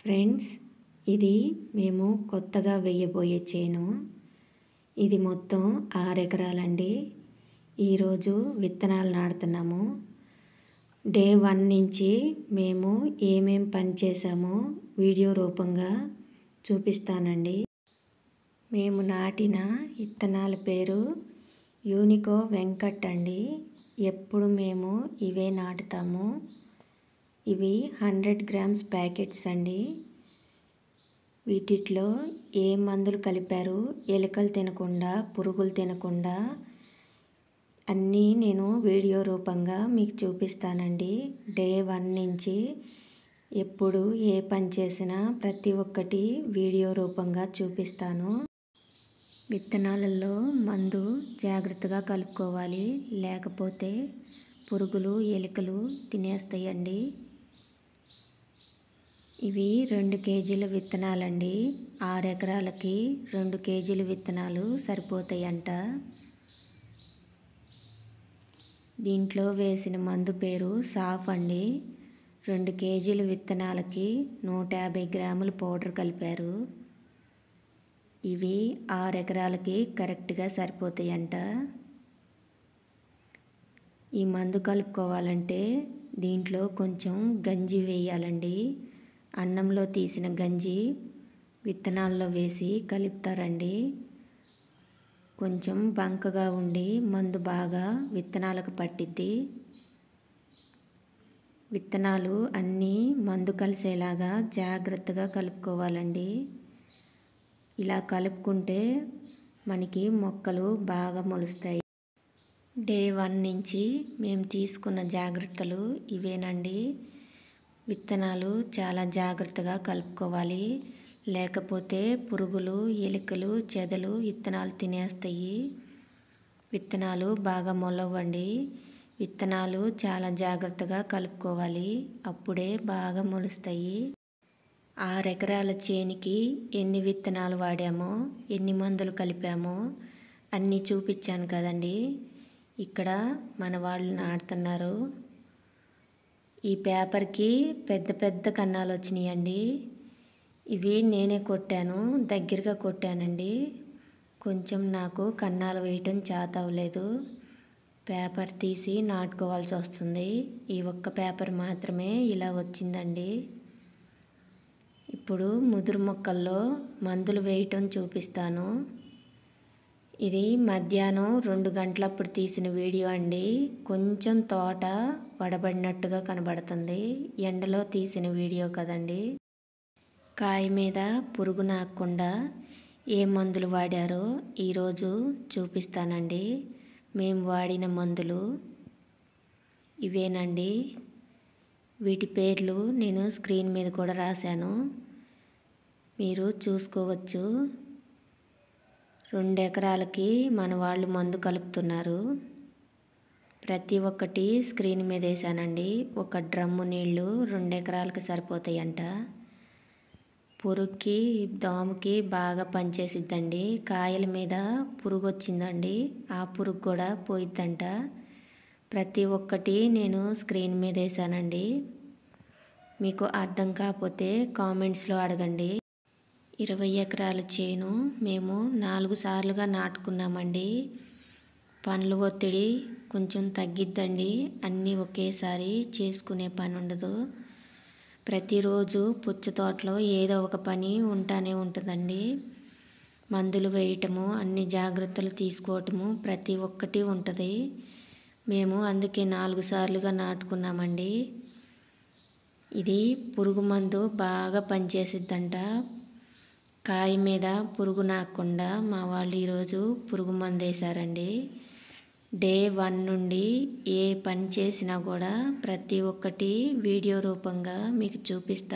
Friends, ఇది మేము కొత్తగా వేయబోయే చేను. ఇది మొత్తం 6 ఎకరాలండి. ఈరోజు విత్తనాలు నాటుతున్నాము. డే 1 నుంచి మేము ఏమేం పని చేసామో వీడియో రూపంగా చూపిస్తానండి. మేము నాటిన విత్తనాల పేరు యూనికో వెంకట్ అండి. ఎప్పుడు మేము ఇవే నాటుతాము. ఇవి 100 గ్రామ్స్ ప్యాకెట్స్ అండి. వీటిలో ఏ మందులు కలిపారు, ఎలుకలు తినకుండా, పురుగులు తినకుండా అన్నీ నేను వీడియో రూపంగా మీకు చూపిస్తానండి. డే 1 నుంచి ఎప్పుడు ఏ పని చేసినా ప్రతి ఒక్కటి వీడియో రూపంగా చూపిస్తాను. విత్తనాలలో మందు జాగ్రత్తగా కలుపుకోవాలి, లేకపోతే పురుగులు, ఎలుకలు తినేస్తాయండి. ఇవి 2 కేజీల విత్తనాలండి. 6 ఎకరాలకి 2 కేజీల విత్తనాలు సరిపోతాయంట. దీంట్లో వేసిన మందు పేరు సాఫ్ అండి. 2 కేజీల విత్తనాలకి 150 గ్రాముల పౌడర్ కలిపారు. ఇవి 6 ఎకరాలకి కరెక్ట్గా సరిపోతాయంట. ఈ మందు కలుపుకోవాలంటే దీంట్లో కొంచెం గంజి వేయాలండి. అన్నంలో తీసిన గంజి విత్తనాల్లో వేసి కలుపుతారండి. కొంచెం బంకగా ఉండి మందు బాగా విత్తనాలకు పట్టిద్ది. విత్తనాలు అన్నీ మందు కలిసేలాగా జాగ్రత్తగా కలుపుకోవాలండి. ఇలా కలుపుకుంటే మనకి మొక్కలు బాగా మొలుస్తాయి. డే 1 నుంచి మేము తీసుకున్న జాగ్రత్తలు ఇవేనండి. విత్తనాలు చాలా జాగ్రత్తగా కలుపుకోవాలి, లేకపోతే పురుగులు, ఎలుకలు, చెదలు విత్తనాలు తినేస్తాయి. విత్తనాలు బాగా మొలవండి. విత్తనాలు చాలా జాగ్రత్తగా కలుపుకోవాలి, అప్పుడే బాగా మొలుస్తాయి. 6 ఎకరాల చేనికి ఎన్ని విత్తనాలు వాడామో, ఎన్ని మందులు కలిపామో అన్నీ చూపించాను కదండి. ఇక్కడ మన వాళ్ళు నాటుతున్నారు. ఈ పేపర్కి పెద్ద పెద్ద కన్నాలు వచ్చినాయండి. ఇవి నేనే కొట్టాను, దగ్గరగా కొట్టానండి. కొంచెం నాకు కన్నాలు వేయటం చేత అవ్వలేదు. పేపర్ తీసి నాటుకోవాల్సి వస్తుంది. ఈ ఒక్క పేపర్ మాత్రమే ఇలా వచ్చిందండి. ఇప్పుడు ముదురు మొక్కల్లో మందులు వేయటం చూపిస్తాను. ఇది మధ్యాహ్నం 2 గంటలప్పుడు తీసిన వీడియో అండి. కొంచెం తోట వడబడినట్టుగా కనబడుతుంది. ఎండలో తీసిన వీడియో కదండి. కాయ మీద పురుగు నాకకుండా ఏ మందులు వాడారో ఈరోజు చూపిస్తానండి. మేము వాడిన మందులు ఇవేనండి. వీటి పేర్లు నేను స్క్రీన్ మీద కూడా రాశాను, మీరు చూసుకోవచ్చు. 2 ఎకరాలకి మన వాళ్ళు మందు కలుపుతున్నారు. ప్రతి ఒక్కటి స్క్రీన్ మీద వేసానండి. ఒక డ్రమ్ము నీళ్ళు 2 ఎకరాలకి సరిపోతాయంట. పురుగుకి, దోమకి బాగా పనిచేసిద్దండి. కాయల మీద పురుగు వచ్చిందండి, ఆ పురుగు కూడా పోయిద్దంట. ప్రతి ఒక్కటి నేను స్క్రీన్ మీద వేసానండి. మీకు అర్థం కాకపోతే కామెంట్స్లో అడగండి. 20 ఎకరాల చేను మేము 4 సార్లుగా నాటుకున్నామండి. పనుల ఒత్తిడి కొంచెం తగ్గిద్దండి. అన్నీ ఒకేసారి చేసుకునే పని ఉండదు. ప్రతిరోజు పుచ్చ తోటలో ఏదో ఒక పని ఉంటానే ఉంటుందండి. మందులు వేయటము, అన్ని జాగ్రత్తలు తీసుకోవటము ప్రతి ఒక్కటి ఉంటుంది. మేము అందుకే 4 సార్లుగా నాటుకున్నామండి. ఇది పురుగు మందు బాగా పనిచేసిద్దంట. కాయ మీద పురుగు నాకకుండా మా వాళ్ళు ఈరోజు పురుగు మందు వేశారండి. డే 1 నుండి ఏ పని చేసినా కూడా ప్రతి ఒక్కటి వీడియో రూపంగా మీకు చూపిస్తాను.